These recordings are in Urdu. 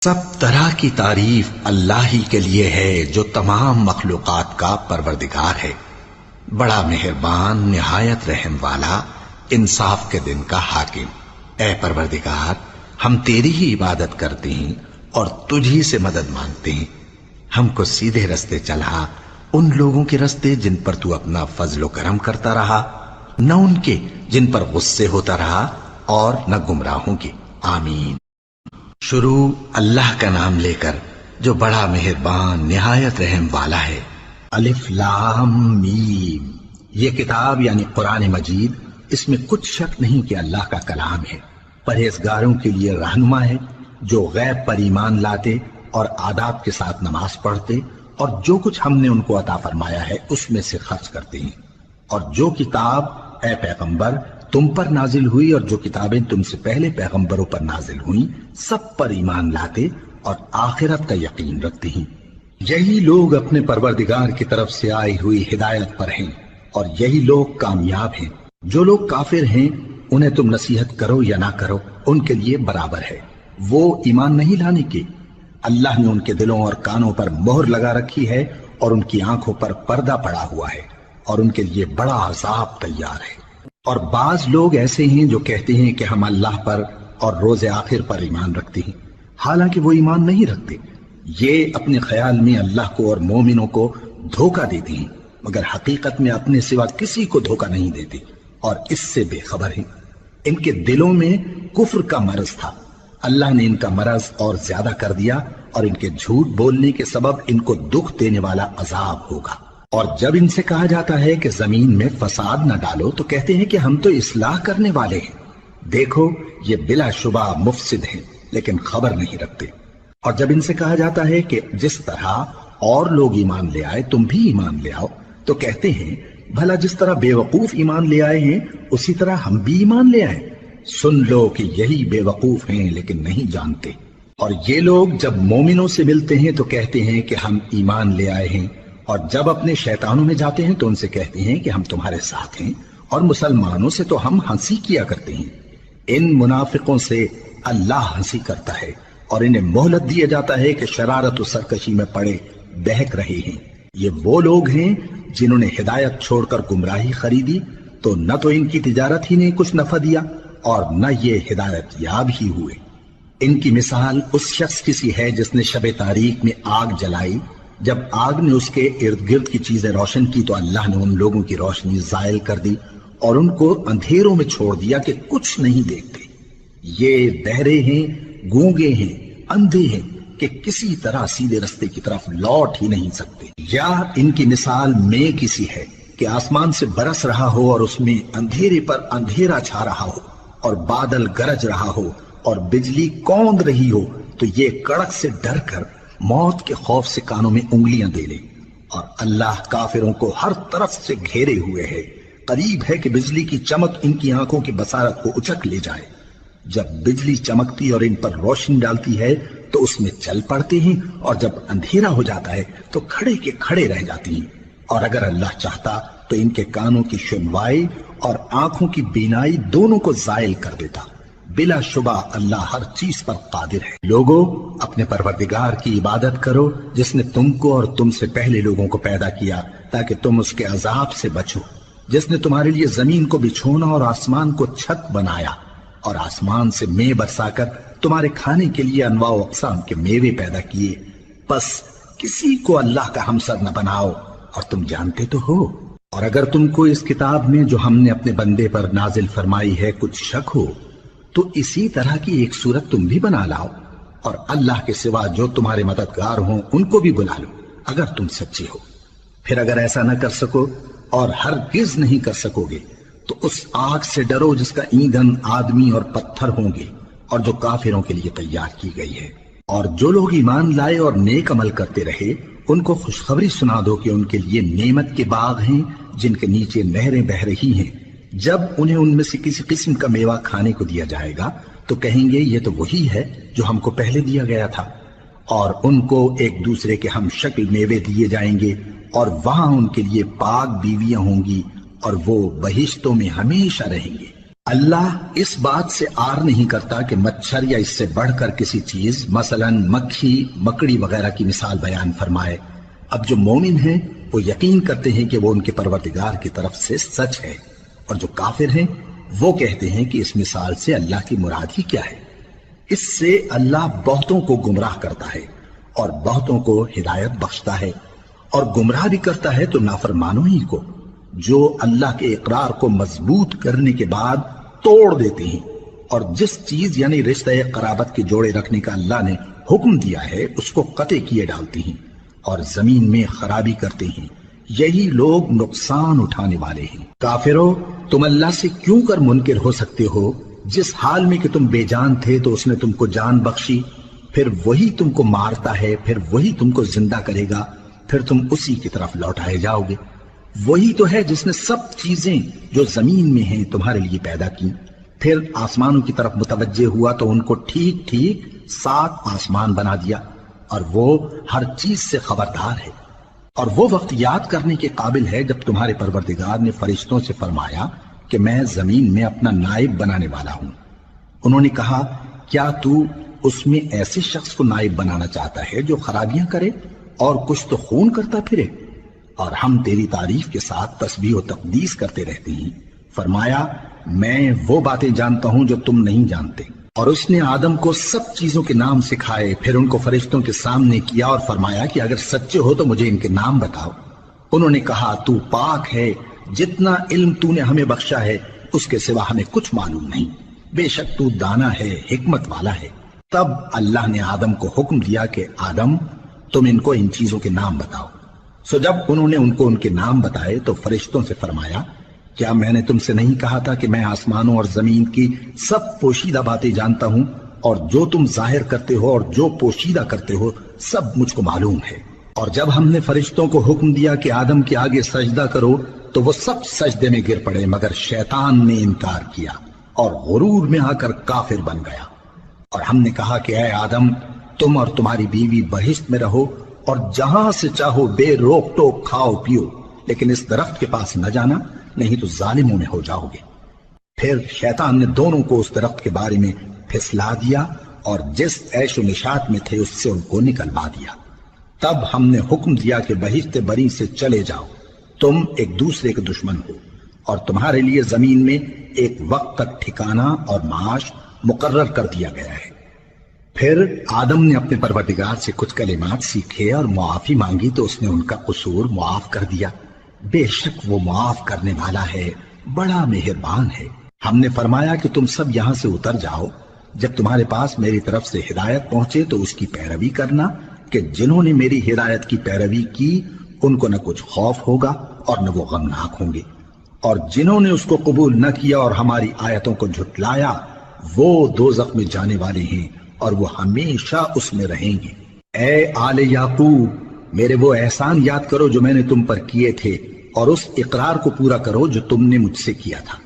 سب طرح کی تعریف اللہ ہی کے لیے ہے جو تمام مخلوقات کا پروردگار ہے، بڑا مہربان، نہایت رحم والا، انصاف کے دن کا حاکم۔ اے پروردگار، ہم تیری ہی عبادت کرتے ہیں اور تجھی سے مدد مانگتے ہیں۔ ہم کو سیدھے رستے چلا، ان لوگوں کے رستے جن پر تو اپنا فضل و کرم کرتا رہا، نہ ان کے جن پر غصے ہوتا رہا، اور نہ گمراہوں کے۔ آمین۔ شروع اللہ کا نام لے کر جو بڑا مہربان نہایت رحم والا ہے۔ الف لام میم۔ یہ کتاب یعنی قرآن مجید، اس میں کچھ شک نہیں کہ اللہ کا کلام ہے، پرہیزگاروں کے لیے رہنما ہے، جو غیب پر ایمان لاتے اور آداب کے ساتھ نماز پڑھتے اور جو کچھ ہم نے ان کو عطا فرمایا ہے اس میں سے خرچ کرتے ہیں، اور جو کتاب اے پیغمبر تم پر نازل ہوئی اور جو کتابیں تم سے پہلے پیغمبروں پر نازل ہوئیں سب پر ایمان لاتے اور آخرت کا یقین رکھتے ہیں۔ یہی لوگ اپنے پروردگار کی طرف سے آئی ہوئی ہدایت پر ہیں اور یہی لوگ کامیاب ہیں۔ جو لوگ کافر ہیں انہیں تم نصیحت کرو یا نہ کرو ان کے لیے برابر ہے، وہ ایمان نہیں لانے کے۔ اللہ نے ان کے دلوں اور کانوں پر مہر لگا رکھی ہے اور ان کی آنکھوں پر پردہ پڑا ہوا ہے اور ان کے لیے بڑا عذاب تیار ہے۔ اور بعض لوگ ایسے ہیں جو کہتے ہیں کہ ہم اللہ پر اور روز آخر پر ایمان رکھتے ہیں، حالانکہ وہ ایمان نہیں رکھتے۔ یہ اپنے خیال میں اللہ کو اور مومنوں کو دھوکہ دیتے ہیں، مگر حقیقت میں اپنے سوا کسی کو دھوکہ نہیں دیتے اور اس سے بے خبر ہیں۔ ان کے دلوں میں کفر کا مرض تھا، اللہ نے ان کا مرض اور زیادہ کر دیا اور ان کے جھوٹ بولنے کے سبب ان کو دکھ دینے والا عذاب ہوگا۔ اور جب ان سے کہا جاتا ہے کہ زمین میں فساد نہ ڈالو تو کہتے ہیں کہ ہم تو اصلاح کرنے والے ہیں۔ دیکھو یہ بلا شبہ مفسد ہیں لیکن خبر نہیں رکھتے۔ اور جب ان سے کہا جاتا ہے کہ جس طرح اور لوگ ایمان لے آئے تم بھی ایمان لے آؤ تو کہتے ہیں بھلا جس طرح بے وقوف ایمان لے آئے ہیں اسی طرح ہم بھی ایمان لے آئیں۔ سن لو کہ یہی بے وقوف ہیں لیکن نہیں جانتے۔ اور یہ لوگ جب مومنوں سے ملتے ہیں تو کہتے ہیں کہ ہم ایمان لے آئے ہیں، اور جب اپنے شیطانوں میں جاتے ہیں تو ان سے کہتے ہیں کہ ہم تمہارے ساتھ ہیں، اور مسلمانوں سے تو ہم ہنسی کیا کرتے ہیں۔ ان منافقوں سے اللہ ہنسی کرتا ہے اور انہیں مہلت دیا جاتا ہے کہ شرارت و سرکشی میں پڑے بہک رہے ہیں۔ یہ وہ لوگ ہیں جنہوں نے ہدایت چھوڑ کر گمراہی خریدی، تو نہ تو ان کی تجارت ہی نے کچھ نفع دیا اور نہ یہ ہدایت یاب ہی ہوئے۔ ان کی مثال اس شخص کی سی ہے جس نے شب تاریک میں آگ جلائی، جب آگ نے اس کے ارد گرد کی چیزیں روشن کی تو اللہ نے ان لوگوں کی روشنی زائل کر دی اور ان کو اندھیروں میں چھوڑ دیا کہ کچھ نہیں دیکھتے۔ یہ بہرے ہیں، گونگے ہیں، اندھے ہیں کہ کسی طرح سیدھے رستے کی طرف لوٹ ہی نہیں سکتے۔ یا ان کی مثال میں کسی ہے کہ آسمان سے برس رہا ہو اور اس میں اندھیرے پر اندھیرا چھا رہا ہو اور بادل گرج رہا ہو اور بجلی کوند رہی ہو تو یہ کڑک سے ڈر کر موت کے خوف سے کانوں میں انگلیاں دے لے۔ اور اللہ کافروں کو ہر طرف سے گھیرے ہوئے ہے، قریب ہے کہ بجلی کی چمک ان کی آنکھوں کی بصارت کو اچک لے جائے۔ جب بجلی چمکتی اور ان پر روشنی ڈالتی ہے تو اس میں چل پڑتے ہیں، اور جب اندھیرا ہو جاتا ہے تو کھڑے کے کھڑے رہ جاتی ہیں۔ اور اگر اللہ چاہتا تو ان کے کانوں کی سنوائی اور آنکھوں کی بینائی دونوں کو زائل کر دیتا۔ بلا شبہ اللہ ہر چیز پر قادر ہے۔ لوگو اپنے پروردگار کی عبادت کرو جس نے تم کو اور تم سے پہلے لوگوں کو پیدا کیا تاکہ تم اس کے عذاب سے بچو، جس نے تمہارے لیے زمین کو بچھونا اور آسمان کو چھت بنایا اور آسمان سے مے برسا کر تمہارے کھانے کے لیے انواع و اقسام کے میوے پیدا کیے۔ بس کسی کو اللہ کا ہمسر نہ بناؤ، اور تم جانتے تو ہو۔ اور اگر تم کو اس کتاب میں جو ہم نے اپنے بندے پر نازل فرمائی ہے کچھ شک ہو تو اسی طرح کی ایک صورت تم بھی بنا لاؤ، اور اللہ کے سوا جو تمہارے مددگار ہوں ان کو بھی بلا لو اگر تم سچے ہو۔ پھر اگر ایسا نہ کر سکو اور ہرگز نہیں کر سکو گے تو اس آگ سے ڈرو جس کا ایندھن آدمی اور پتھر ہوں گے اور جو کافروں کے لیے تیار کی گئی ہے۔ اور جو لوگ ایمان لائے اور نیک عمل کرتے رہے ان کو خوشخبری سنا دو کہ ان کے لیے نعمت کے باغ ہیں جن کے نیچے نہریں بہہ رہی ہیں۔ جب انہیں ان میں سے کسی قسم کا میوہ کھانے کو دیا جائے گا تو کہیں گے یہ تو وہی ہے جو ہم کو پہلے دیا گیا تھا، اور ان کو ایک دوسرے کے ہم شکل میوے دیے جائیں گے، اور وہاں ان کے لیے پاک بیویاں ہوں گی اور وہ بہشتوں میں ہمیشہ رہیں گے۔ اللہ اس بات سے آر نہیں کرتا کہ مچھر یا اس سے بڑھ کر کسی چیز مثلاً مکھی مکڑی وغیرہ کی مثال بیان فرمائے۔ اب جو مومن ہیں وہ یقین کرتے ہیں کہ وہ ان کے پروردگار کی طرف سے سچ ہے، اور جو کافر ہیں وہ کہتے ہیں کہ اس مثال سے اللہ کی مراد ہی کیا ہے۔ اس سے اللہ بہتوں کو گمراہ کرتا ہے اور بہتوں کو ہدایت بخشتا ہے، اور گمراہ بھی کرتا ہے تو نافرمانوں ہی کو، جو اللہ کے اقرار کو مضبوط کرنے کے بعد توڑ دیتے ہیں، اور جس چیز یعنی رشتہ قرابت کے جوڑے رکھنے کا اللہ نے حکم دیا ہے اس کو قطع کیے ڈالتے ہیں اور زمین میں خرابی کرتے ہیں۔ یہی لوگ نقصان اٹھانے والے ہیں۔ کافرو، تم اللہ سے کیوں کر منکر ہو سکتے ہو؟ جس حال میں کہ تم بے جان تھے تو اس نے تم کو جان بخشی، پھر وہی تم کو مارتا ہے، پھر وہی تم کو زندہ کرے گا، پھر تم اسی کی طرف لوٹائے جاؤ گے۔ وہی تو ہے جس نے سب چیزیں جو زمین میں ہیں تمہارے لیے پیدا کی، پھر آسمانوں کی طرف متوجہ ہوا تو ان کو ٹھیک ٹھیک 7 آسمان بنا دیا، اور وہ ہر چیز سے خبردار ہے۔ اور وہ وقت یاد کرنے کے قابل ہے جب تمہارے پروردگار نے فرشتوں سے فرمایا کہ میں زمین میں اپنا نائب بنانے والا ہوں۔ انہوں نے کہا، کیا تو اس میں ایسے شخص کو نائب بنانا چاہتا ہے جو خرابیاں کرے اور کچھ تو خون کرتا پھرے؟ اور ہم تیری تعریف کے ساتھ تسبیح و تقدیس کرتے رہتے ہیں۔ فرمایا، میں وہ باتیں جانتا ہوں جو تم نہیں جانتے۔ اور اس نے آدم کو سب چیزوں کے نام سکھائے، پھر ان کو فرشتوں کے سامنے کیا اور فرمایا کہ اگر سچے ہو تو مجھے ان کے نام بتاؤ۔ انہوں نے کہا، تو پاک ہے، جتنا علم تو نے ہمیں بخشا ہے اس کے سوا ہمیں کچھ معلوم نہیں، بے شک تو دانا ہے، حکمت والا ہے۔ تب اللہ نے آدم کو حکم دیا کہ آدم، تم ان کو ان چیزوں کے نام بتاؤ۔ سو جب انہوں نے ان کو ان کے نام بتائے تو فرشتوں سے فرمایا، کیا میں نے تم سے نہیں کہا تھا کہ میں آسمانوں اور زمین کی سب پوشیدہ باتیں جانتا ہوں، اور جو تم ظاہر کرتے ہو اور جو پوشیدہ کرتے ہو سب مجھ کو معلوم ہے۔ اور جب ہم نے فرشتوں کو حکم دیا کہ آدم کے آگے سجدہ کرو تو وہ سب سجدے میں گر پڑے، مگر شیطان نے انکار کیا اور غرور میں آ کر کافر بن گیا۔ اور ہم نے کہا کہ اے آدم، تم اور تمہاری بیوی بہشت میں رہو اور جہاں سے چاہو بے روک ٹوک کھاؤ پیو، لیکن اس درخت کے پاس نہ جانا، نہیں تو ظالموں میں ہو جاؤ گے۔ پھر شیطان نے دونوں کو اس درخت کے بارے میں پھسلا دیا اور جس عیش و نشاط میں تھے اس سے ان کو نکلوا دیا۔ تب ہم نے حکم دیا کہ بہشت بری سے چلے جاؤ، تم ایک دوسرے کے دشمن ہو، اور تمہارے لیے زمین میں ایک وقت تک ٹھکانہ اور معاش مقرر کر دیا گیا ہے۔ پھر آدم نے اپنے پروردگار سے کچھ کلمات سیکھے اور معافی مانگی تو اس نے ان کا قصور معاف کر دیا۔ بے شک وہ معاف کرنے والا ہے، بڑا مہربان ہے۔ ہم نے فرمایا کہ تم سب یہاں سے اتر جاؤ، جب تمہارے پاس میری طرف سے ہدایت پہنچے تو اس کی پیروی کرنا، کہ جنہوں نے میری ہدایت کی پیروی کی ان کو نہ کچھ خوف ہوگا اور نہ وہ غمناک ہوں گے، اور جنہوں نے اس کو قبول نہ کیا اور ہماری آیتوں کو جھٹلایا وہ دوزخ میں جانے والے ہیں اور وہ ہمیشہ اس میں رہیں گے۔ اے آل یعقوب، میرے وہ احسان یاد کرو جو میں نے تم پر کیے تھے، اور اس اقرار کو پورا کرو جو تم نے مجھ سے کیا تھا۔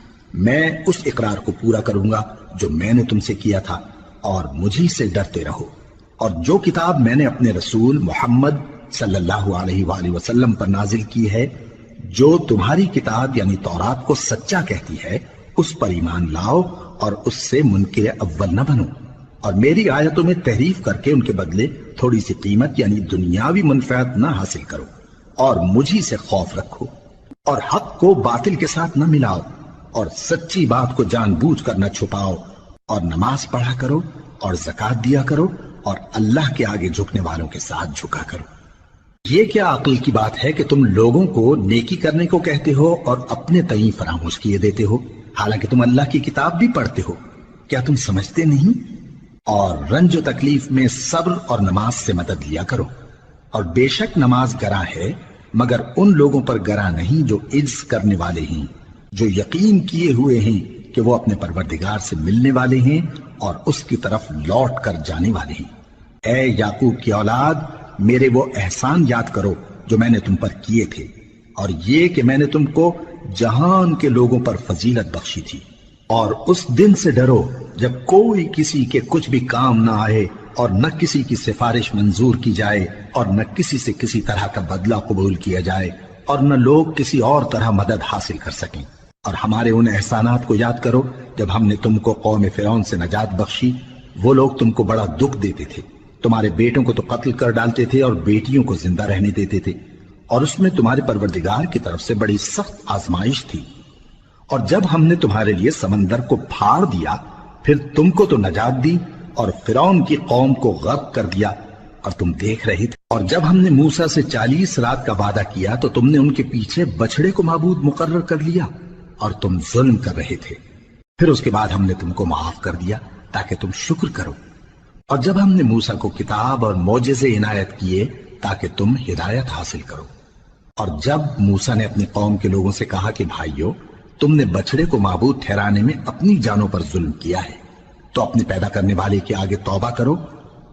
میں اس اقرار کو پورا کروں گا جو میں نے تم سے کیا تھا، اور مجھی سے ڈرتے رہو۔ اور جو کتاب میں نے اپنے رسول محمد صلی اللہ علیہ وآلہ وسلم پر نازل کی ہے، جو تمہاری کتاب یعنی تورات کو سچا کہتی ہے، اس پر ایمان لاؤ اور اس سے منکر اول نہ بنو، اور میری آیتوں میں تحریف کر کے ان کے بدلے تھوڑی سی قیمت یعنی دنیاوی منفعت نہ حاصل کرو، اور مجھی سے خوف رکھو، اور حق کو باطل کے ساتھ نہ ملاؤ، اور سچی بات کو جان بوجھ کر نہ چھپاؤ، اور نماز پڑھا کرو اور زکوٰۃ دیا کرو، اور اللہ کے آگے جھکنے والوں کے ساتھ جھکا کرو۔ یہ کیا عقل کی بات ہے کہ تم لوگوں کو نیکی کرنے کو کہتے ہو اور اپنے تئیں فراموش کیے دیتے ہو، حالانکہ تم اللہ کی کتاب بھی پڑھتے ہو؟ کیا تم سمجھتے نہیں؟ اور رنج و تکلیف میں صبر اور نماز سے مدد لیا کرو، اور بے شک نماز گراں ہے، مگر ان لوگوں پر گراں نہیں جو عجز کرنے والے ہیں، جو یقین کیے ہوئے ہیں کہ وہ اپنے پروردگار سے ملنے والے ہیں اور اس کی طرف لوٹ کر جانے والے ہیں۔ اے یعقوب کی اولاد، میرے وہ احسان یاد کرو جو میں نے تم پر کیے تھے، اور یہ کہ میں نے تم کو جہان کے لوگوں پر فضیلت بخشی تھی۔ اور اس دن سے ڈرو جب کوئی کسی کے کچھ بھی کام نہ آئے، اور نہ کسی کی سفارش منظور کی جائے، اور نہ کسی سے کسی طرح کا بدلہ قبول کیا جائے، اور نہ لوگ کسی اور طرح مدد حاصل کر سکیں۔ اور ہمارے ان احسانات کو یاد کرو جب ہم نے تم کو قوم فرعون سے نجات بخشی۔ وہ لوگ تم کو بڑا دکھ دیتے تھے، تمہارے بیٹوں کو تو قتل کر ڈالتے تھے اور بیٹیوں کو زندہ رہنے دیتے تھے، اور اس میں تمہارے پروردگار کی طرف سے بڑی سخت آزمائش تھی۔ اور جب ہم نے تمہارے لیے سمندر کو پھاڑ دیا، پھر تم کو تو نجات دی اور فرعون کی قوم کو غرق کر دیا، اور تم دیکھ رہے تھے۔ اور جب ہم نے موسیٰ سے 40 رات کا وعدہ کیا تو تم نے ان کے پیچھے بچڑے کو معبود مقرر کر لیا اور تم ظلم کر رہے تھے۔ پھر اس کے بعد ہم نے تم کو معاف کر دیا تاکہ تم شکر کرو۔ اور جب ہم نے موسیٰ کو کتاب اور معجزے عنایت کیے تاکہ تم ہدایت حاصل کرو۔ اور جب موسیٰ نے اپنی قوم کے لوگوں سے کہا کہ بھائیو، تم نے بچڑے کو معبود ٹھہرانے میں اپنی جانوں پر ظلم کیا ہے، تو اپنے پیدا کرنے والے کے آگے توبہ کرو،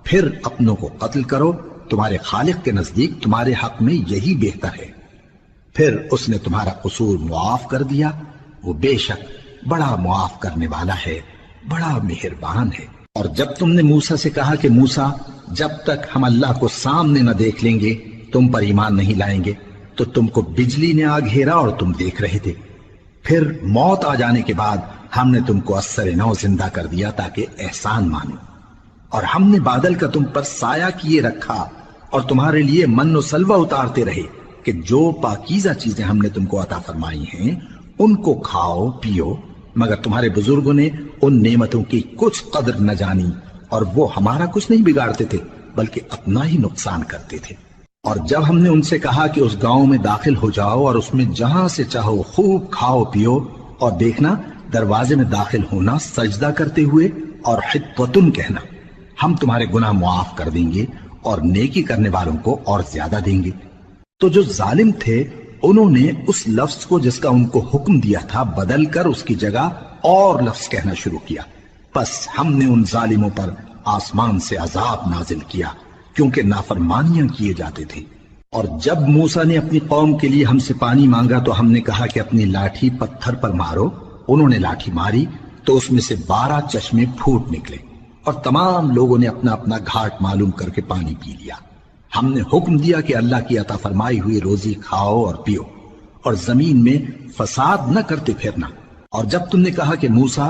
پھر اپنوں کو قتل کرو، تمہارے خالق کے نزدیک تمہارے حق میں یہی بہتر ہے۔ پھر اس نے تمہارا قصور معاف کر دیا، وہ بے شک بڑا معاف کرنے والا ہے، بڑا مہربان ہے۔ اور جب تم نے موسیٰ سے کہا کہ موسیٰ، جب تک ہم اللہ کو سامنے نہ دیکھ لیں گے تم پر ایمان نہیں لائیں گے، تو تم کو بجلی نے آ گھیرا اور تم دیکھ رہے تھے۔ پھر موت آ جانے کے بعد ہم نے تم کو اثر نو زندہ کر دیا تاکہ احسان مانو۔ اور ہم نے بادل کا تم پر سایہ کیے رکھا اور تمہارے لیے من و سلوہ اتارتے رہے کہ جو پاکیزہ چیزیں ہم نے تم کو عطا فرمائی ہیں ان کو کھاؤ پیو، مگر تمہارے بزرگوں نے ان نعمتوں کی کچھ قدر نہ جانی، اور وہ ہمارا کچھ نہیں بگاڑتے تھے بلکہ اپنا ہی نقصان کرتے تھے۔ اور جب ہم نے ان سے کہا کہ اس گاؤں میں داخل ہو جاؤ اور اس میں جہاں سے چاہو خوب کھاؤ پیو، اور دیکھنا دروازے میں داخل ہونا سجدہ کرتے ہوئے اور حطوتن کہنا، ہم تمہارے گناہ معاف کر دیں گے اور نیکی کرنے والوں کو اور زیادہ دیں گے۔ تو جو ظالم تھے انہوں نے اس لفظ کو جس کا ان کو حکم دیا تھا بدل کر اس کی جگہ اور لفظ کہنا شروع کیا، پس ہم نے ان ظالموں پر آسمان سے عذاب نازل کیا کیونکہ نافرمانیاں کیے جاتے تھے۔ اور جب موسیٰ نے اپنی قوم کے لیے ہم سے پانی مانگا تو ہم نے کہا کہ اپنی لاٹھی پتھر پر مارو۔ انہوں نے لاٹھی ماری تو اس میں سے 12 چشمے پھوٹ نکلے، اور تمام لوگوں نے اپنا اپنا گھاٹ معلوم کر کے پانی پی لیا۔ ہم نے حکم دیا کہ اللہ کی عطا فرمائی ہوئی روزی کھاؤ اور پیو، اور زمین میں فساد نہ کرتے پھرنا۔ اور جب تم نے کہا کہ موسیٰ،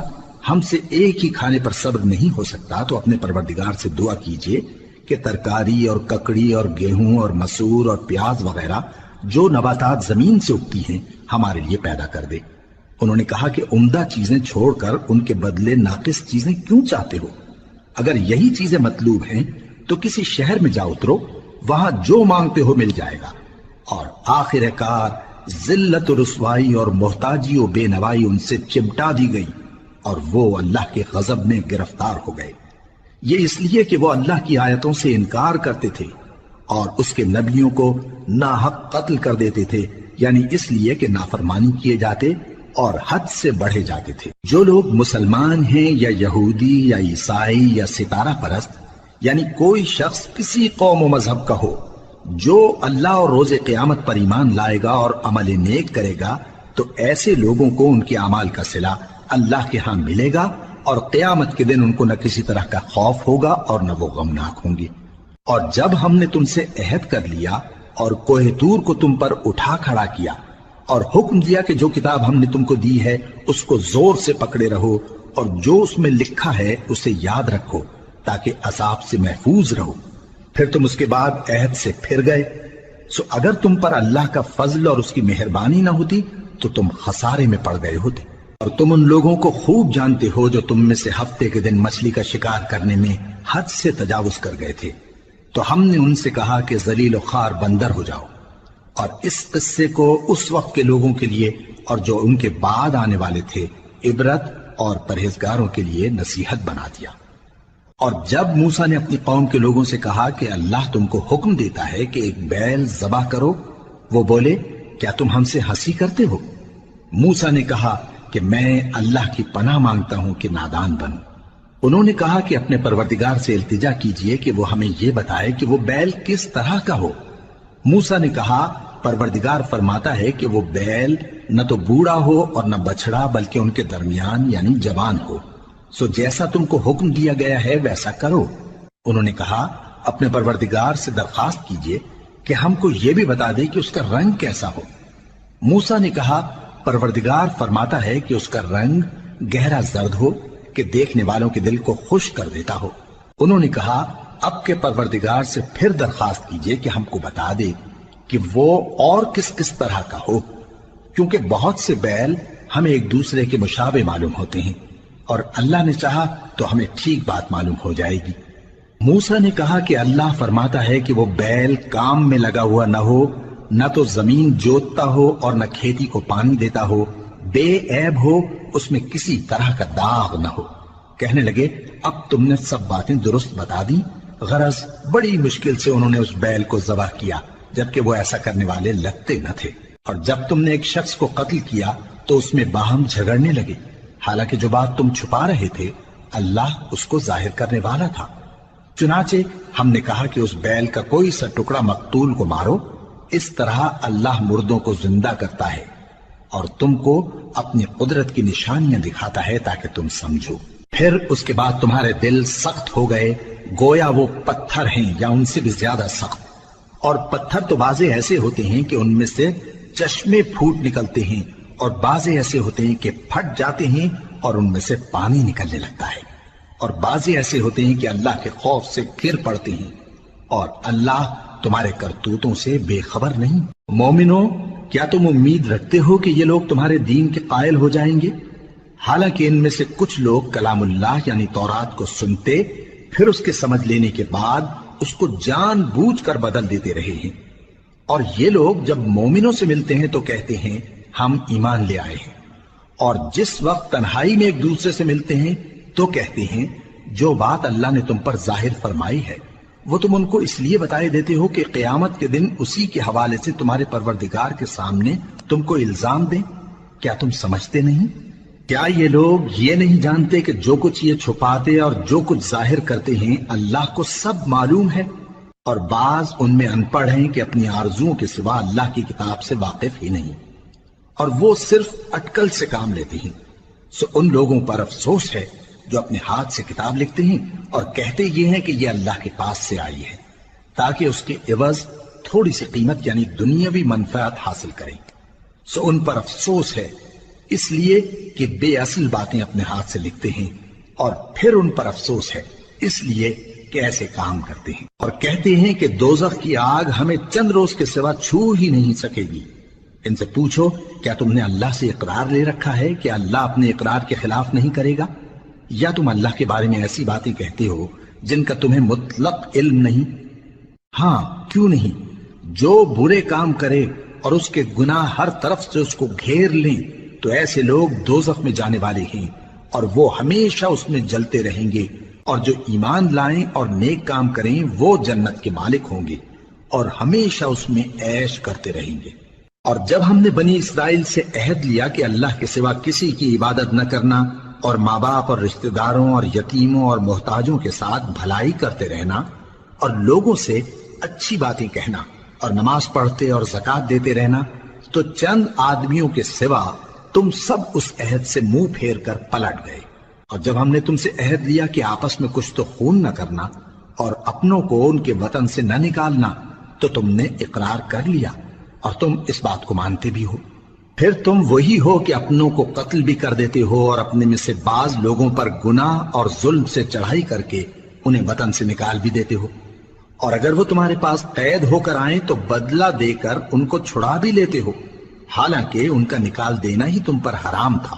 ہم سے ایک ہی کھانے پر صبر نہیں ہو سکتا، تو اپنے پروردگار سے دعا کیجئے کہ ترکاری اور ککڑی اور گیہوں اور مسور اور پیاز وغیرہ جو نباتات زمین سے اگتی ہیں ہمارے لیے پیدا کر دے۔ انہوں نے کہا کہ عمدہ چیزیں چھوڑ کر ان کے بدلے ناقص چیزیں کیوں چاہتے ہو؟ اگر یہی چیزیں مطلوب ہیں تو کسی شہر میں جا اترو، وہاں جو مانگتے ہو مل جائے گا۔ اور آخر کار ذلت و رسوائی اور محتاجی و بے نوائی ان سے چمٹا دی گئی، اور وہ اللہ کے غضب میں گرفتار ہو گئے۔ یہ اس لیے کہ وہ اللہ کی آیتوں سے انکار کرتے تھے اور اس کے نبیوں کو ناحق قتل کر دیتے تھے، یعنی اس لیے کہ نافرمانی کیے جاتے اور حد سے بڑھے جاتے تھے۔ جو لوگ مسلمان ہیں یا یہودی یا عیسائی یا ستارہ پرست، یعنی کوئی شخص کسی قوم و مذہب کا ہو، جو اللہ اور روز قیامت پر ایمان لائے گا اور عمل نیک کرے گا، تو ایسے لوگوں کو ان کے اعمال کا صلہ اللہ کے ہاں ملے گا، اور قیامت کے دن ان کو نہ کسی طرح کا خوف ہوگا اور نہ وہ غمناک ہوں گے۔ اور جب ہم نے تم سے عہد کر لیا اور کوہ طور کو تم پر اٹھا کھڑا کیا اور حکم دیا کہ جو کتاب ہم نے تم کو دی ہے اس کو زور سے پکڑے رہو، اور جو اس میں لکھا ہے اسے یاد رکھو تاکہ عذاب سے محفوظ رہو، پھر تم اس کے بعد عہد سے پھر گئے، سو اگر تم پر اللہ کا فضل اور اس کی مہربانی نہ ہوتی تو تم خسارے میں پڑ گئے ہوتے۔ اور تم ان لوگوں کو خوب جانتے ہو جو تم میں سے ہفتے کے دن مچھلی کا شکار کرنے میں حد سے تجاوز کر گئے تھے، تو ہم نے ان سے کہا کہ ذلیل و خوار بندر ہو جاؤ، اور اس قصے کو اس وقت کے لوگوں کے لیے اور جو ان کے بعد آنے والے تھے عبرت اور پرہیزگاروں کے لیے نصیحت بنا دیا۔ اور جب موسیٰ نے اپنی قوم کے لوگوں سے کہا کہ اللہ تم کو حکم دیتا ہے کہ ایک بیل ذبح کرو، وہ بولے کیا تم ہم سے ہنسی کرتے ہو؟ موسیٰ نے کہا کہ میں اللہ کی پناہ مانگتا ہوں کہ نادان بنوں۔ انہوں نے کہا کہ اپنے پروردگار سے التجا کیجئے کہ وہ ہمیں یہ بتائے کہ وہ بیل کس طرح کا ہو۔ موسیٰ نے کہا پروردگار فرماتا ہے کہ وہ بیل نہ تو بوڑھا ہو اور نہ بچڑا بلکہ ان کے درمیان یعنی جوان ہو، سو جیسا تم کو حکم دیا گیا ہے ویسا کرو۔ انہوں نے کہا اپنے پروردگار سے درخواست کیجئے کہ ہم کو یہ بھی بتا دے کہ اس کا رنگ کیسا ہو۔ موسیٰ نے کہا پروردگار فرماتا ہے کہ اس کا رنگ گہرا زرد ہو کہ دیکھنے والوں کے دل کو خوش کر دیتا ہو۔ انہوں نے کہا اب کے پروردگار سے پھر درخواست کیجئے کہ ہم کو بتا دے کہ وہ اور کس کس طرح کا ہو، کیونکہ بہت سے بیل ہمیں ایک دوسرے کے مشابہ معلوم ہوتے ہیں، اور اللہ نے چاہا تو ہمیں ٹھیک بات معلوم ہو جائے گی۔ موسیٰ نے کہا کہ اللہ فرماتا ہے کہ وہ بیل کام میں لگا ہوا نہ ہو، نہ تو زمین جوتتا ہو اور نہ کھیتی کو پانی دیتا ہو، بے عیب ہو، اس میں کسی طرح کا داغ نہ ہو۔ کہنے لگے اب تم نے سب باتیں درست بتا دی۔ غرض بڑی مشکل سے انہوں نے اس بیل کو ذبح کیا، جبکہ وہ ایسا کرنے والے لگتے نہ تھے۔ اور جب تم نے ایک شخص کو قتل کیا تو اس میں باہم جھگڑنے لگے، حالانکہ جو بات تم چھپا رہے تھے اللہ اس کو ظاہر کرنے والا تھا۔ چنانچہ ہم نے کہا کہ اس بیل کا کوئی سا ٹکڑا مقتول کو مارو، اس طرح اللہ مردوں کو زندہ کرتا ہے اور تم کو اپنی قدرت کی نشانیاں دکھاتا ہے تاکہ تم سمجھو۔ پھر اس کے بعد تمہارے دل سخت ہو گئے، گویا وہ پتھر ہیں یا ان سے بھی زیادہ سخت۔ اور پتھر تو بعضے ایسے ہوتے ہیں کہ ان میں سے چشمے پھوٹ نکلتے ہیں، اور بعضے ایسے ہوتے ہیں کہ پھٹ جاتے ہیں اور ان میں سے پانی نکلنے لگتا ہے، اور بعضے ایسے ہوتے ہیں کہ اللہ کے خوف سے گر پڑتے ہیں، اور اللہ تمہارے کرتوتوں سے بے خبر نہیں۔ مومنو، کیا تم امید رکھتے ہو کہ یہ لوگ تمہارے دین کے قائل ہو جائیں گے؟ حالانکہ ان میں سے کچھ لوگ کلام اللہ یعنی تورات کو سنتے، پھر اس کے سمجھ لینے کے بعد اس کو جان بوجھ کر بدل دیتے رہے ہیں، اور یہ لوگ جب مومنوں سے ملتے ہیں تو کہتے ہیں ہم ایمان لے آئے ہیں، اور جس وقت تنہائی میں ایک دوسرے سے ملتے ہیں تو کہتے ہیں جو بات اللہ نے تم پر ظاہر فرمائی ہے وہ تم ان کو اس لیے بتائے دیتے ہو کہ قیامت کے دن اسی کے حوالے سے تمہارے پروردگار کے سامنے تم کو الزام دیں۔ کیا تم سمجھتے نہیں؟ کیا یہ لوگ یہ نہیں جانتے کہ جو کچھ یہ چھپاتے اور جو کچھ ظاہر کرتے ہیں اللہ کو سب معلوم ہے؟ اور بعض ان میں ان پڑھ ہیں کہ اپنی آرزوؤں کے سوا اللہ کی کتاب سے واقف ہی نہیں، اور وہ صرف اٹکل سے کام لیتے ہیں۔ سو ان لوگوں پر افسوس ہے جو اپنے ہاتھ سے کتاب لکھتے ہیں اور کہتے یہ ہیں کہ یہ اللہ کے پاس سے آئی ہے، تاکہ اس کے عوض تھوڑی سی قیمت یعنی دنیاوی منفعت حاصل کریں۔ سو ان پر افسوس ہے اس لیے کہ بے اصل باتیں اپنے ہاتھ سے لکھتے ہیں، اور پھر ان پر افسوس ہے اس لیے کہ ایسے کام کرتے ہیں، اور کہتے ہیں کہ دوزخ کی آگ ہمیں چند روز کے سوا چھو ہی نہیں سکے گی۔ ان سے پوچھو کیا تم نے اللہ سے اقرار لے رکھا ہے کہ اللہ اپنے اقرار کے خلاف نہیں کرے گا؟ یا تم اللہ کے بارے میں ایسی باتیں کہتے ہو جن کا تمہیں مطلق علم نہیں؟ ہاں کیوں نہیں، جو برے کام کرے اور اس کے گناہ ہر طرف سے اس کو گھیر لیں تو ایسے لوگ دوزخ میں جانے والے ہیں، اور وہ ہمیشہ اس میں جلتے رہیں گے، اور جو ایمان لائیں اور نیک کام کریں وہ جنت کے مالک ہوں گے اور ہمیشہ اس میں عیش کرتے رہیں گے۔ اور جب ہم نے بنی اسرائیل سے عہد لیا کہ اللہ کے سوا کسی کی عبادت نہ کرنا، اور ماں باپ اور رشتہ داروں اور یتیموں اور محتاجوں کے ساتھ بھلائی کرتے رہنا، اور لوگوں سے اچھی باتیں کہنا، اور نماز پڑھتے اور زکوٰۃ دیتے رہنا، تو چند آدمیوں کے سوا تم سب اس عہد سے منہ پھیر کر پلٹ گئے۔ اور جب ہم نے تم سے عہد لیا کہ آپس میں کچھ تو خون نہ کرنا اور اپنوں کو ان کے وطن سے نہ نکالنا، تو تم نے اقرار کر لیا اور تم اس بات کو مانتے بھی ہو۔ پھر تم وہی ہو کہ اپنوں کو قتل بھی کر دیتے ہو اور اپنے میں سے بعض لوگوں پر گناہ اور ظلم سے چڑھائی کر کے انہیں وطن سے نکال بھی دیتے ہو، اور اگر وہ تمہارے پاس قید ہو کر آئیں تو بدلہ دے کر ان کو چھڑا بھی لیتے ہو، حالانکہ ان کا نکال دینا ہی تم پر حرام تھا۔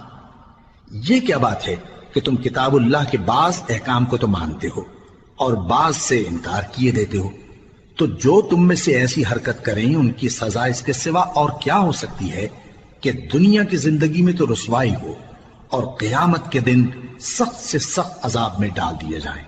یہ کیا بات ہے کہ تم کتاب اللہ کے بعض احکام کو تو مانتے ہو اور بعض سے انکار کیے دیتے ہو؟ تو جو تم میں سے ایسی حرکت کریں ان کی سزا اس کے سوا اور کیا ہو سکتی ہے کہ دنیا کی زندگی میں تو رسوائی ہو اور قیامت کے دن سخت سے سخت عذاب میں ڈال دیے جائیں۔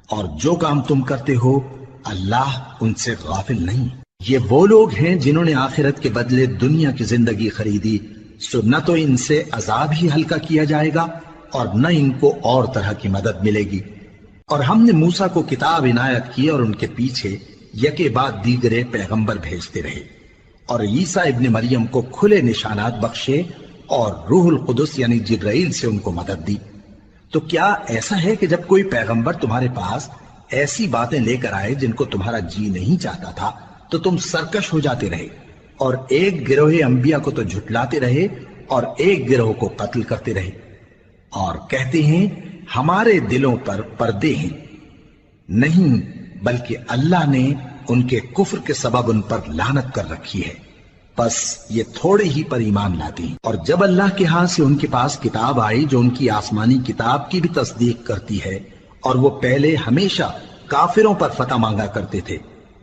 اور جو کام تم کرتے ہو اللہ ان سے غافل نہیں۔ یہ وہ لوگ ہیں جنہوں نے آخرت کے بدلے دنیا کی زندگی خریدی، سو نہ تو ان سے عذاب ہی ہلکا کیا جائے گا اور نہ ان کو اور طرح کی مدد ملے گی۔ اور ہم نے موسیٰ کو کتاب عنایت کی اور ان کے پیچھے یکے بعد دیگرے پیغمبر بھیجتے رہے، اور عیسیٰ ابن مریم کو کھلے نشانات بخشے اور روح القدس یعنی جبرائیل سے ان کو مدد دی۔ تو کیا ایسا ہے کہ جب کوئی پیغمبر تمہارے پاس ایسی باتیں لے کر آئے جن کو تمہارا جی نہیں چاہتا تھا تو تم سرکش ہو جاتے رہے، اور ایک گروہ انبیاء کو تو جھٹلاتے رہے اور ایک گروہ کو قتل کرتے رہے، اور کہتے ہیں ہمارے دلوں پر پردے ہیں، نہیں بلکہ اللہ نے ان کے کفر کے سبب ان پر لعنت کر رکھی ہے، بس یہ تھوڑے ہی پر ایمان لاتے ہیں۔ اور جب اللہ کے ہاں سے ان کے پاس کتاب آئی جو ان کی آسمانی کتاب کی بھی تصدیق کرتی ہے، اور وہ پہلے ہمیشہ کافروں پر فتح مانگا کرتے تھے،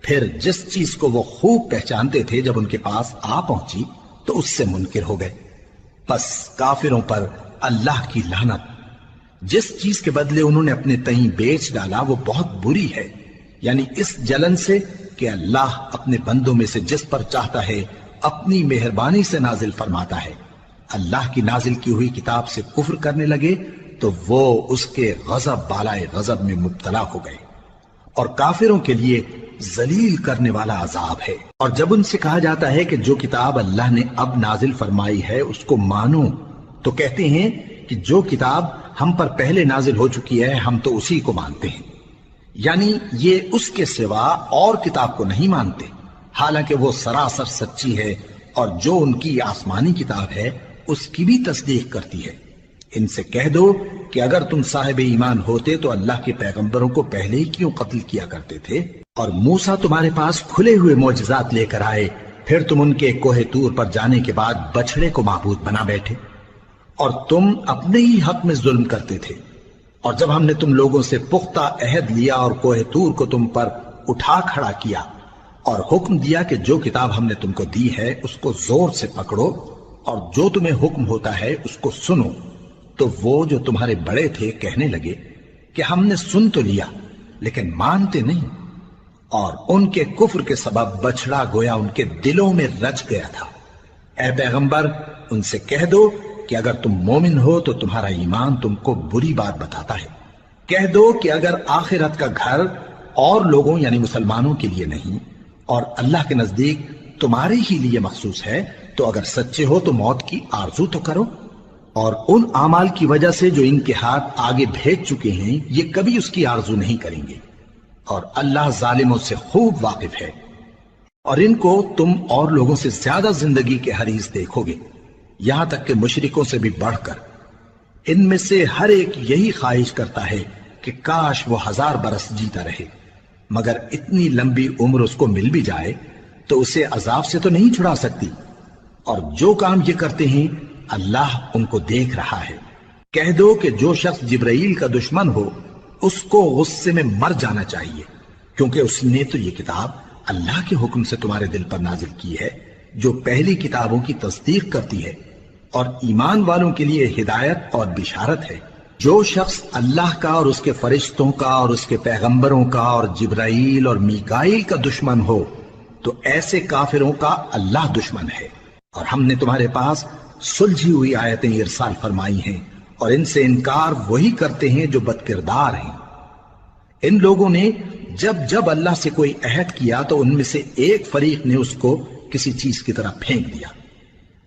پھر جس چیز کو وہ خوب پہچانتے تھے جب ان کے پاس آ پہنچی تو اس سے منکر ہو گئے، بس کافروں پر اللہ کی لعنت۔ جس چیز کے بدلے انہوں نے اپنے تئیں بیچ ڈالا وہ بہت بری ہے، یعنی اس جلن سے کہ اللہ اپنے بندوں میں سے جس پر چاہتا ہے اپنی مہربانی سے نازل فرماتا ہے۔ اللہ کی نازل کی ہوئی کتاب سے کفر کرنے لگے تو وہ اس کے غضب بالائے غضب میں مبتلا ہو گئے، اور کافروں کے لیے ذلیل کرنے والا عذاب ہے۔ اور جب ان سے کہا جاتا ہے کہ جو کتاب اللہ نے اب نازل فرمائی ہے اس کو مانو، تو کہتے ہیں کہ جو کتاب ہم پر پہلے نازل ہو چکی ہے ہم تو اسی کو مانتے ہیں، یعنی یہ اس کے سوا اور کتاب کو نہیں مانتے، حالانکہ وہ سراسر سچی ہے، اور جو ان کی آسمانی کتاب ہے اس کی بھی تصدیق کرتی ہے۔ ان سے کہہ دو کہ اگر تم صاحب ایمان ہوتے تو اللہ کے پیغمبروں کو پہلے ہی کیوں قتل کیا کرتے تھے؟ اور موسیٰ تمہارے پاس کھلے ہوئے معجزات لے کر آئے، پھر تم ان کے کوہ طور پر جانے کے بعد بچڑے کو معبود بنا بیٹھے، اور تم اپنے ہی حق میں ظلم کرتے تھے۔ اور جب ہم نے تم لوگوں سے پختہ عہد لیا اور کوہ طور کو تم پر اٹھا کھڑا کیا، اور حکم دیا کہ جو کتاب ہم نے تم کو دی ہے اس کو زور سے پکڑو، اور جو تمہیں حکم ہوتا ہے اس کو سنو، تو وہ جو تمہارے بڑے تھے کہنے لگے کہ ہم نے سن تو لیا لیکن مانتے نہیں، اور ان کے کفر کے سبب بچڑا گویا ان کے دلوں میں رچ گیا تھا۔ اے پیغمبر ان سے کہہ دو کہ اگر تم مومن ہو تو تمہارا ایمان تم کو بری بات بتاتا ہے۔ کہہ دو کہ اگر آخرت کا گھر اور لوگوں یعنی مسلمانوں کے لیے نہیں اور اللہ کے نزدیک تمہارے ہی لیے مخصوص ہے تو اگر سچے ہو تو موت کی آرزو تو کرو، اور ان اعمال کی وجہ سے جو ان کے ہاتھ آگے بھیج چکے ہیں یہ کبھی اس کی آرزو نہیں کریں گے، اور اللہ ظالموں سے خوب واقف ہے۔ اور ان کو تم اور لوگوں سے زیادہ زندگی کے حریص دیکھو گے، یہاں تک کہ مشرکوں سے بھی بڑھ کر۔ ان میں سے ہر ایک یہی خواہش کرتا ہے کہ کاش وہ 1000 برس جیتا رہے، مگر اتنی لمبی عمر اس کو مل بھی جائے تو اسے عذاب سے تو نہیں چھڑا سکتی، اور جو کام یہ کرتے ہیں اللہ ان کو دیکھ رہا ہے۔ کہہ دو کہ جو شخص جبرائیل کا دشمن ہو اس کو غصے میں مر جانا چاہیے، کیونکہ اس نے تو یہ کتاب اللہ کے حکم سے تمہارے دل پر نازل کی ہے جو پہلی کتابوں کی تصدیق کرتی ہے، اور ایمان والوں کے لیے ہدایت اور بشارت ہے۔ جو شخص اللہ کا اور اس کے فرشتوں کا اور اس کے پیغمبروں کا اور جبرائیل اور میکائیل کا دشمن ہو تو ایسے کافروں کا اللہ دشمن ہے۔ اور ہم نے تمہارے پاس سلجھی ہوئی آیتیں ارسال فرمائی ہیں، اور ان سے انکار وہی کرتے ہیں جو بد کردار ہیں۔ ان لوگوں نے جب جب اللہ سے کوئی عہد کیا تو ان میں سے ایک فریق نے اس کو کسی چیز کی طرح پھینک دیا۔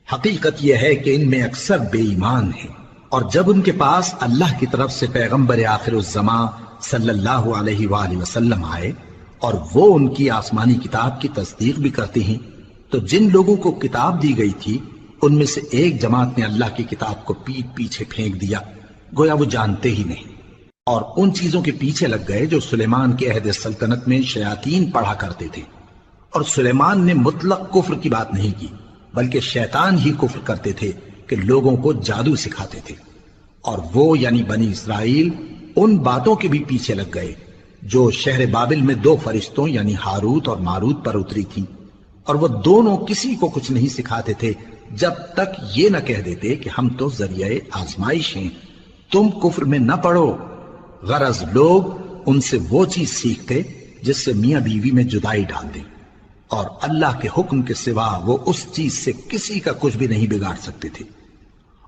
حقیقت یہ ہے کہ ان میں اکثر بے ایمان ہیں، اور جب ان کے پاس اللہ کی طرف سے پیغمبر آخر الزمان صلی اللہ علیہ وآلہ وسلم آئے اور وہ ان کی آسمانی کتاب کی تصدیق بھی کرتے ہیں، تو جن لوگوں کو کتاب دی گئی تھی ان میں سے ایک جماعت نے اللہ کی کتاب کو پیٹ پیچھے پھینک دیا، گویا وہ جانتے ہی نہیں، اور ان چیزوں کے پیچھے لگ گئے جو سلیمان کے عہد سلطنت میں شیاطین پڑھا کرتے تھے۔ اور سلیمان نے مطلق کفر کی بات نہیں کی، بلکہ شیطان ہی کفر کرتے تھے کہ لوگوں کو جادو سکھاتے تھے، اور وہ یعنی بنی اسرائیل ان باتوں کے بھی پیچھے لگ گئے جو شہر بابل میں 2 فرشتوں یعنی ہاروت اور ماروت پر اتری تھی، اور وہ دونوں کسی کو کچھ نہیں سکھاتے تھے جب تک یہ نہ کہہ دیتے کہ ہم تو ذریعہ آزمائش ہیں، تم کفر میں نہ پڑو۔ غرض لوگ ان سے وہ چیز سیکھتے جس سے میاں بیوی میں جدائی ڈال دیں، اور اللہ کے حکم کے سوا وہ اس چیز سے کسی کا کچھ بھی نہیں بگاڑ سکتے تھے،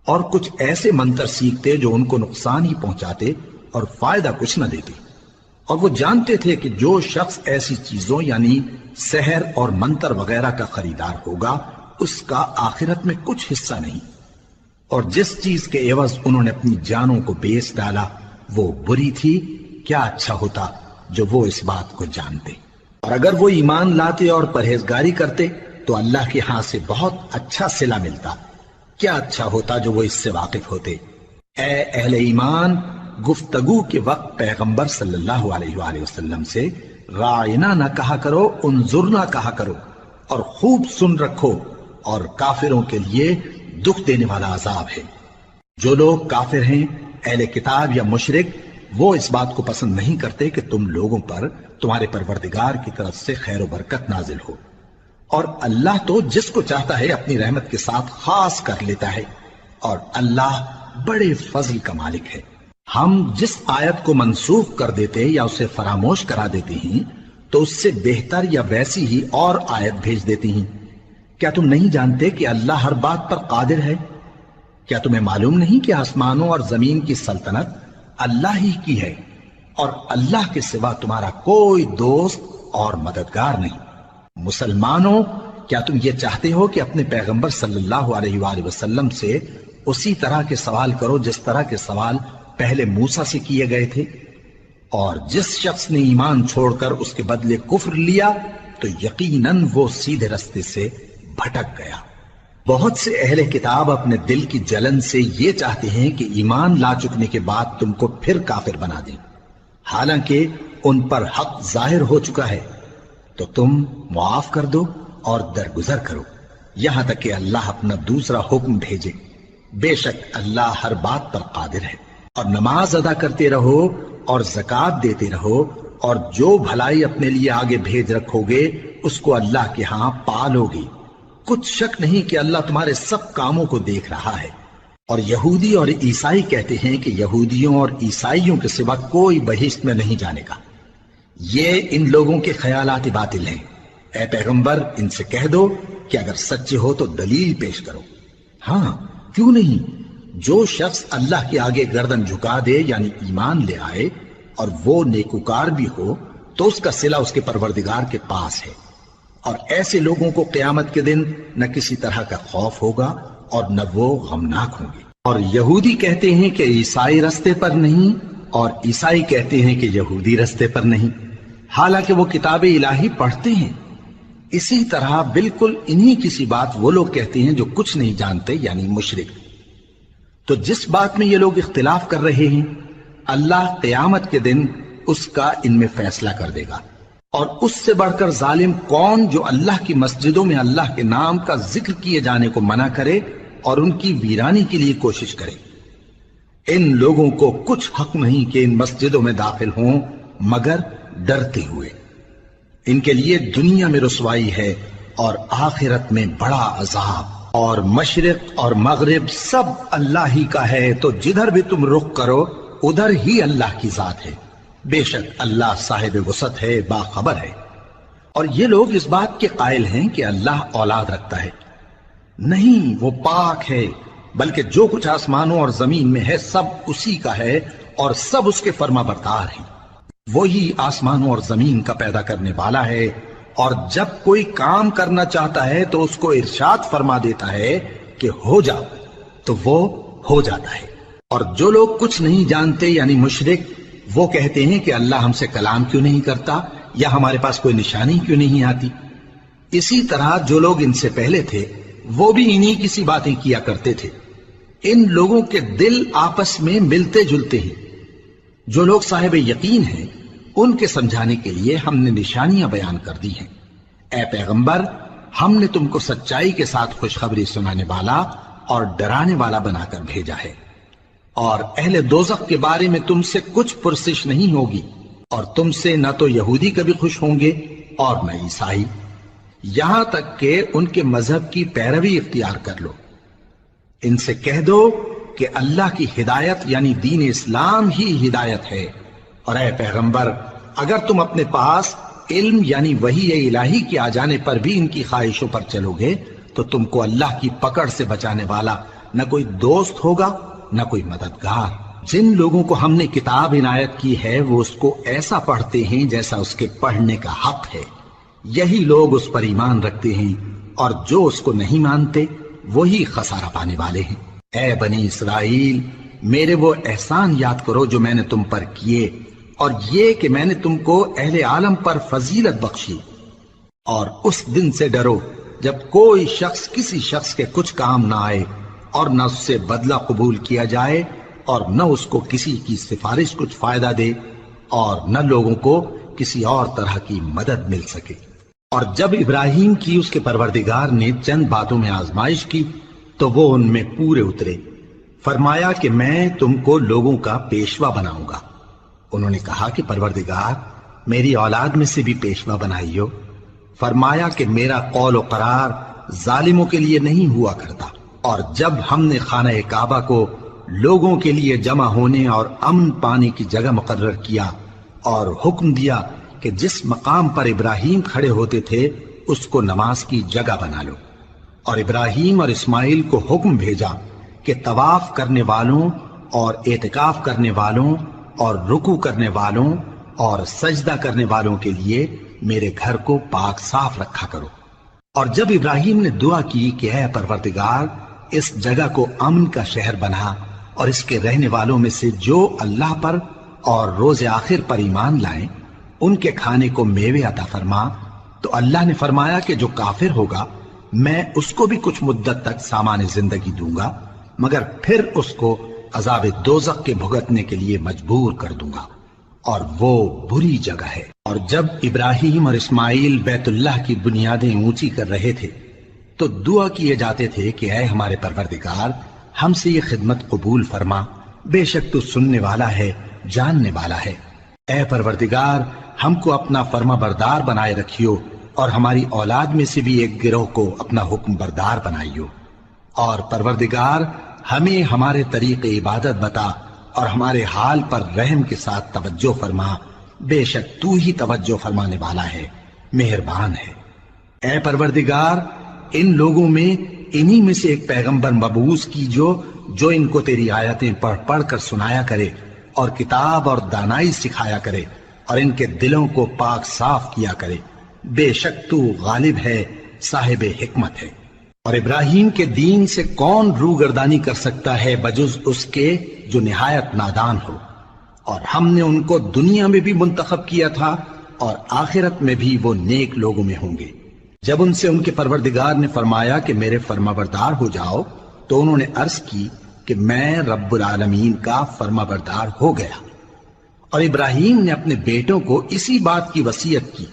اور کچھ ایسے منتر سیکھتے جو ان کو نقصان ہی پہنچاتے اور فائدہ کچھ نہ دیتے، اور وہ جانتے تھے کہ جو شخص ایسی چیزوں یعنی سحر اور منتر وغیرہ کا خریدار ہوگا اس کا آخرت میں کچھ حصہ نہیں، اور جس چیز کے عوض انہوں نے اپنی جانوں کو بیچ ڈالا وہ بری تھی، کیا اچھا ہوتا جو وہ اس بات کو جانتے۔ اور اگر وہ ایمان لاتے اور پرہیزگاری کرتے تو اللہ کے ہاں سے بہت اچھا صلہ ملتا، کیا اچھا ہوتا جو وہ اس سے واقف ہوتے۔ اے اہل ایمان، گفتگو کے وقت پیغمبر صلی اللہ علیہ وآلہ وسلم سے رائنا نہ کہا کرو، انظرنا کہا کرو، اور خوب سن رکھو، اور کافروں کے لیے دکھ دینے والا عذاب ہے۔ جو لوگ کافر ہیں، اہل کتاب یا مشرک، وہ اس بات کو پسند نہیں کرتے کہ تم لوگوں پر تمہارے پروردگار کی طرف سے خیر و برکت نازل ہو، اور اللہ تو جس کو چاہتا ہے اپنی رحمت کے ساتھ خاص کر لیتا ہے، اور اللہ بڑے فضل کا مالک ہے۔ ہم جس آیت کو منسوخ کر دیتے یا اسے فراموش کرا دیتے ہیں تو اس سے بہتر یا ویسی ہی اور آیت بھیج دیتی ہیں۔ کیا تم نہیں جانتے کہ اللہ ہر بات پر قادر ہے؟ کیا تمہیں معلوم نہیں کہ آسمانوں اور زمین کی سلطنت اللہ ہی کی ہے، اور اللہ کے سوا تمہارا کوئی دوست اور مددگار نہیں؟ مسلمانوں، کیا تم یہ چاہتے ہو کہ اپنے پیغمبر صلی اللہ علیہ وآلہ وسلم سے اسی طرح کے سوال کرو جس طرح کے سوال پہلے موسیٰ سے کیے گئے تھے؟ اور جس شخص نے ایمان چھوڑ کر اس کے بدلے کفر لیا تو یقیناً وہ سیدھے رستے سے بھٹک گیا۔ بہت سے اہل کتاب اپنے دل کی جلن سے یہ چاہتے ہیں کہ ایمان لا چکنے کے بعد تم کو پھر کافر بنا دیں، حالانکہ ان پر حق ظاہر ہو چکا ہے۔ تو تم معاف کر دو اور درگزر کرو یہاں تک کہ اللہ اپنا دوسرا حکم بھیجے۔ بے شک اللہ ہر بات پر قادر ہے۔ اور نماز ادا کرتے رہو اور زکوٰۃ دیتے رہو، اور جو بھلائی اپنے لیے آگے بھیج رکھو گے اس کو اللہ کے ہاں پالو گے۔ کچھ شک نہیں کہ اللہ تمہارے سب کاموں کو دیکھ رہا ہے۔ اور یہودی اور عیسائی کہتے ہیں کہ یہودیوں اور عیسائیوں کے سوا کوئی بہشت میں نہیں جانے گا۔ یہ ان لوگوں کے خیالات باطل ہیں۔ اے پیغمبر، ان سے کہہ دو کہ اگر سچے ہو تو دلیل پیش کرو۔ ہاں، کیوں نہیں؟ جو شخص اللہ کے آگے گردن جھکا دے، یعنی ایمان لے آئے، اور وہ نیکوکار بھی ہو، تو اس کا صلہ اس کے پروردگار کے پاس ہے۔ اور ایسے لوگوں کو قیامت کے دن نہ کسی طرح کا خوف ہوگا اور نہ وہ غمناک ہوں گے۔ اور یہودی کہتے ہیں کہ عیسائی رستے پر نہیں، اور عیسائی کہتے ہیں کہ یہودی رستے پر نہیں، حالانکہ وہ کتاب الہی پڑھتے ہیں۔ اسی طرح بالکل انہی کسی بات وہ لوگ کہتے ہیں جو کچھ نہیں جانتے، یعنی مشرک۔ تو جس بات میں یہ لوگ اختلاف کر رہے ہیں، اللہ قیامت کے دن اس کا ان میں فیصلہ کر دے گا۔ اور اس سے بڑھ کر ظالم کون جو اللہ کی مسجدوں میں اللہ کے نام کا ذکر کیے جانے کو منع کرے اور ان کی ویرانی کے لیے کوشش کرے۔ ان لوگوں کو کچھ حق نہیں کہ ان مسجدوں میں داخل ہوں مگر ڈرتے ہوئے۔ ان کے لیے دنیا میں رسوائی ہے اور آخرت میں بڑا عذاب۔ اور مشرق اور مغرب سب اللہ ہی کا ہے، تو جدھر بھی تم رخ کرو ادھر ہی اللہ کی ذات ہے۔ بے شک اللہ صاحب وسعت ہے، باخبر ہے۔ اور یہ لوگ اس بات کے قائل ہیں کہ اللہ اولاد رکھتا ہے۔ نہیں، وہ پاک ہے، بلکہ جو کچھ آسمانوں اور زمین میں ہے سب اسی کا ہے، اور سب اس کے فرما بردار ہیں۔ وہی آسمانوں اور زمین کا پیدا کرنے والا ہے، اور جب کوئی کام کرنا چاہتا ہے تو اس کو ارشاد فرما دیتا ہے کہ ہو جاؤ، تو وہ ہو جاتا ہے۔ اور جو لوگ کچھ نہیں جانتے، یعنی مشرک، وہ کہتے ہیں کہ اللہ ہم سے کلام کیوں نہیں کرتا، یا ہمارے پاس کوئی نشانی کیوں نہیں آتی۔ اسی طرح جو لوگ ان سے پہلے تھے وہ بھی انہی کسی باتیں کیا کرتے تھے۔ ان لوگوں کے دل آپس میں ملتے جلتے ہیں۔ جو لوگ صاحب یقین ہیں ان کے سمجھانے کے لیے ہم نے نشانیاں بیان کر دی ہیں۔ اے پیغمبر، ہم نے تم کو سچائی کے ساتھ خوشخبری سنانے والا اور ڈرانے والا بنا کر بھیجا ہے۔ اور اہل دوزخ کے بارے میں تم سے کچھ پرسش نہیں ہوگی، اور تم سے نہ تو یہودی کبھی خوش ہوں گے اور نہ عیسائی، یہاں تک کہ ان کے مذہب کی پیروی اختیار کر لو۔ ان سے کہہ دو کہ اللہ کی ہدایت یعنی دین اسلام ہی ہدایت ہے۔ اور اے پیغمبر، اگر تم اپنے پاس علم یعنی وحی الہی کے آ جانے پر بھی ان کی خواہشوں پر چلو گے تو تم کو اللہ کی پکڑ سے بچانے والا نہ کوئی دوست ہوگا نہ کوئی مددگار۔ جن لوگوں کو ہم نے کتاب عنایت کی ہے وہ اس کو ایسا پڑھتے ہیں جیسا اس کے پڑھنے کا حق ہے، یہی لوگ اس پر ایمان رکھتے ہیں، اور جو اس کو نہیں مانتے وہی خسارہ پانے والے ہیں۔ اے بنی اسرائیل، میرے وہ احسان یاد کرو جو میں نے تم پر کیے، اور یہ کہ میں نے تم کو اہل عالم پر فضیلت بخشی۔ اور اس دن سے ڈرو جب کوئی شخص کسی شخص کے کچھ کام نہ آئے، اور نہ اس سے بدلہ قبول کیا جائے اور نہ اس کو کسی کی سفارش کچھ فائدہ دے اور نہ لوگوں کو کسی اور طرح کی مدد مل سکے۔ اور جب ابراہیم کی اس کے پروردگار نے چند باتوں میں آزمائش کی تو وہ ان میں پورے اترے۔ فرمایا کہ میں تم کو لوگوں کا پیشوا بناؤں گا۔ انہوں نے کہا کہ پروردگار میری اولاد میں سے بھی پیشوا بنائیو۔ فرمایا کہ میرا قول و قرار ظالموں کے لیے نہیں ہوا کرتا۔ اور جب ہم نے خانہ کعبہ کو لوگوں کے لیے جمع ہونے اور امن پانے کی جگہ مقرر کیا اور حکم دیا کہ جس مقام پر ابراہیم کھڑے ہوتے تھے اس کو نماز کی جگہ بنا لو، اور ابراہیم اور اسماعیل کو حکم بھیجا کہ طواف کرنے والوں اور اعتکاف کرنے والوں اور رکوع کرنے والوں اور سجدہ کرنے والوں کے لیے میرے گھر کو پاک صاف رکھا کرو۔ اور جب ابراہیم نے دعا کی کہ اے پروردگار اس جگہ کو امن کا شہر بنا اور اس کے رہنے والوں میں سے جو اللہ پر اور روز آخر پر ایمان لائیں ان کے کھانے کو میوے عطا فرما، تو اللہ نے فرمایا کہ جو کافر ہوگا میں اس کو بھی کچھ مدت تک سامان زندگی دوں گا، مگر پھر اس کو عذاب دوزخ کے بھگتنے کے لیے مجبور کر دوں گا، اور وہ بری جگہ ہے۔ اور جب ابراہیم اور اسماعیل بیت اللہ کی بنیادیں اونچی کر رہے تھے تو دعا کیے جاتے تھے کہ اے ہمارے پروردگار ہم سے یہ خدمت قبول فرما، بے شک تو سننے والا ہے، جاننے والا ہے۔ اے پروردگار ہم کو اپنا فرما بردار بنائے رکھیو اور ہماری اولاد میں سے بھی ایک گروہ کو اپنا حکم بردار بنائیو، اور پروردگار ہمیں ہمارے طریق عبادت بتا اور ہمارے حال پر رحم کے ساتھ توجہ فرما، بے شک تو ہی توجہ فرمانے والا ہے، مہربان ہے۔ اے پروردگار ان لوگوں میں انہی میں سے ایک پیغمبر مبعوث کیجو جو ان کو تیری آیتیں پڑھ پڑھ کر سنایا کرے اور کتاب اور دانائی سکھایا کرے اور ان کے دلوں کو پاک صاف کیا کرے، بے شک تو غالب ہے، صاحب حکمت ہے۔ اور ابراہیم کے دین سے کون روگردانی کر سکتا ہے بجز اس کے جو نہایت نادان ہو، اور ہم نے ان کو دنیا میں بھی منتخب کیا تھا اور آخرت میں بھی وہ نیک لوگوں میں ہوں گے۔ جب ان سے ان کے پروردگار نے فرمایا کہ میرے فرما بردار ہو جاؤ تو انہوں نے عرض کی کہ میں رب العالمین کا فرما بردار ہو گیا۔ اور ابراہیم نے اپنے بیٹوں کو اسی بات کی وصیت کی،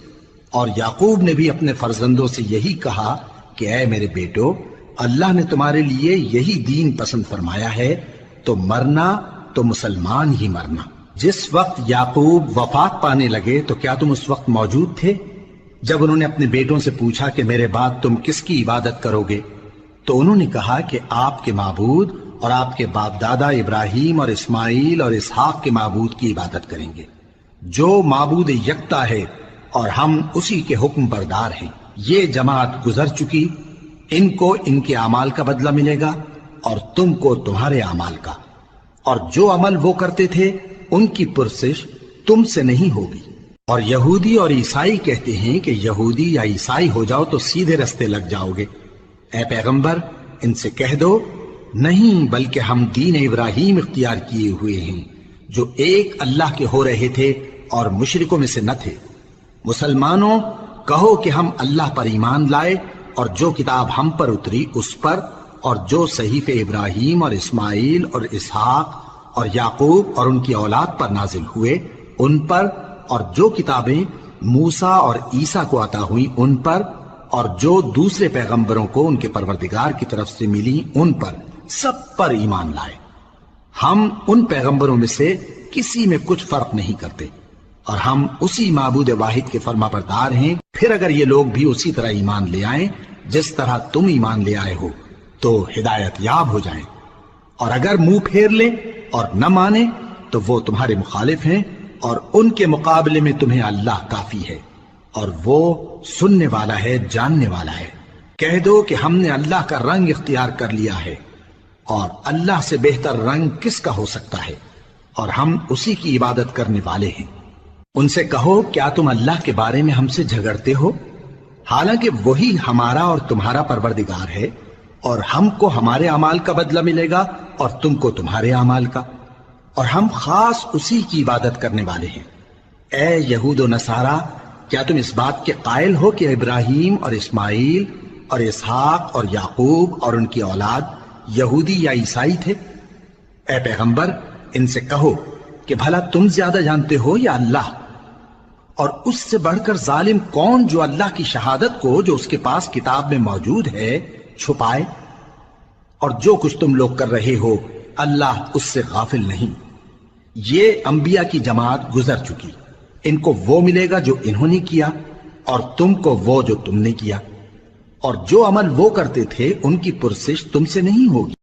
اور یعقوب نے بھی اپنے فرزندوں سے یہی کہا کہ اے میرے بیٹو اللہ نے تمہارے لیے یہی دین پسند فرمایا ہے، تو مرنا تو مسلمان ہی مرنا۔ جس وقت یعقوب وفات پانے لگے تو کیا تم اس وقت موجود تھے جب انہوں نے اپنے بیٹوں سے پوچھا کہ میرے بعد تم کس کی عبادت کرو گے؟ تو انہوں نے کہا کہ آپ کے معبود اور آپ کے باپ دادا ابراہیم اور اسماعیل اور اسحاق کے معبود کی عبادت کریں گے، جو معبود یکتا ہے اور ہم اسی کے حکم بردار ہیں۔ یہ جماعت گزر چکی، ان کو ان کے اعمال کا بدلہ ملے گا اور تم کو تمہارے اعمال کا، اور جو عمل وہ کرتے تھے ان کی پرسش تم سے نہیں ہوگی۔ اور یہودی اور عیسائی کہتے ہیں کہ یہودی یا عیسائی ہو جاؤ تو سیدھے رستے لگ جاؤ گے۔ اے پیغمبر ان سے کہہ دو نہیں، بلکہ ہم دین ابراہیم اختیار کیے ہوئے ہیں جو ایک اللہ کے ہو رہے تھے اور مشرکوں میں سے نہ تھے۔ مسلمانوں کہو کہ ہم اللہ پر ایمان لائے اور جو کتاب ہم پر اتری اس پر، اور جو صحیفے ابراہیم اور اسماعیل اور اسحاق اور یعقوب اور ان کی اولاد پر نازل ہوئے ان پر، اور جو کتابیں موسیٰ اور عیسیٰ کو عطا ہوئیں ان پر، اور جو دوسرے پیغمبروں کو ان کے پروردگار کی طرف سے ملی ان پر، سب پر ایمان لائے۔ ہم ان پیغمبروں میں سے کسی میں کچھ فرق نہیں کرتے، اور ہم اسی معبود واحد کے فرما بردار ہیں۔ پھر اگر یہ لوگ بھی اسی طرح ایمان لے آئیں جس طرح تم ایمان لے آئے ہو تو ہدایت یاب ہو جائیں، اور اگر منہ پھیر لیں اور نہ مانیں تو وہ تمہارے مخالف ہیں، اور ان کے مقابلے میں تمہیں اللہ کافی ہے، اور وہ سننے والا ہے، جاننے والا ہے۔ کہہ دو کہ ہم نے اللہ کا رنگ اختیار کر لیا ہے، اور اللہ سے بہتر رنگ کس کا ہو سکتا ہے، اور ہم اسی کی عبادت کرنے والے ہیں۔ ان سے کہو کیا تم اللہ کے بارے میں ہم سے جھگڑتے ہو، حالانکہ وہی ہمارا اور تمہارا پروردگار ہے، اور ہم کو ہمارے اعمال کا بدلہ ملے گا اور تم کو تمہارے اعمال کا، اور ہم خاص اسی کی عبادت کرنے والے ہیں۔ اے یہود و نصارہ کیا تم اس بات کے قائل ہو کہ ابراہیم اور اسماعیل اور اسحاق اور یعقوب اور ان کی اولاد یہودی یا عیسائی تھے؟ اے پیغمبر ان سے کہو کہ بھلا تم زیادہ جانتے ہو یا اللہ؟ اور اس سے بڑھ کر ظالم کون جو اللہ کی شہادت کو جو اس کے پاس کتاب میں موجود ہے چھپائے؟ اور جو کچھ تم لوگ کر رہے ہو اللہ اس سے غافل نہیں۔ یہ انبیاء کی جماعت گزر چکی، ان کو وہ ملے گا جو انہوں نے کیا اور تم کو وہ جو تم نے کیا، اور جو عمل وہ کرتے تھے ان کی پرسش تم سے نہیں ہوگی۔